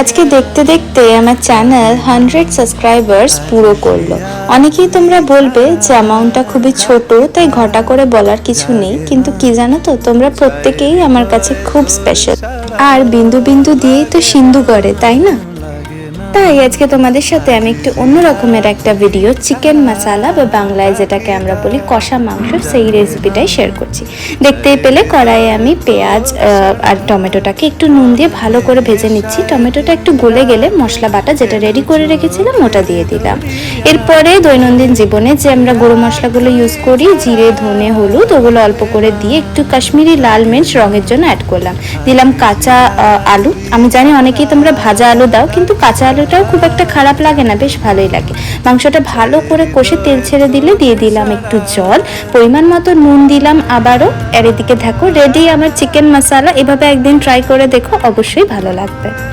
আজকে দেখতে দেখতে আমার চ্যানেল 100 সাবস্ক্রাইবার্স পুরো করলো। অনেকেই তোমরা বলবে যে অ্যামাউন্টটা খুবই ছোট, তাই ঘটা করে বলার কিছু নেই, কিন্তু কি জানো তো, তোমরা প্রত্যেকেই আমার কাছে খুব স্পেশাল। আর বিন্দু বিন্দু দিয়েই তো সিন্ধু গড়ে, তাই না? তাই আজকে তোমাদের সাথে আমি একটু অন্য রকমের একটা ভিডিও, চিকেন মশালা বা বাংলায় যেটাকে আমরা বলি কষা মাংস, সেই রেসিপিটাই শেয়ার করছি। দেখতেই পেলে কড়াইয়ে আমি পেঁয়াজ আর টমেটোটাকে একটু নুন দিয়ে ভালো করে ভেজে নিচ্ছি। টমেটোটা একটু গলে গেলে মশলা বাটা যেটা রেডি করে রেখেছিলাম ওটা দিয়ে দিলাম। এরপরে দৈনন্দিন জীবনে যে আমরা গুঁড়ো মশলাগুলো ইউজ করি, জিরে, ধনে, হলুদ, ওগুলো অল্প করে দিয়ে একটু কাশ্মীরি লাল মির্চ রঙের জন্য অ্যাড করলাম। দিলাম কাঁচা আলু। আমি জানি অনেকেই তোমরা ভাজা আলু দাও, কিন্তু কাঁচা আলুটাও খুব একটা খারাপ লাগে না, বেশ ভালোই লাগে। মাংসটা ভালো করে কষে তেল ছেড়ে দিলে দিয়ে দিলাম একটু জল, পরিমাণ মতো নুন দিলাম আবারও। আর এদিকে দেখো রেডি আমার চিকেন মশালা। এভাবে একদিন ট্রাই করে দেখো, অবশ্যই ভালো লাগবে।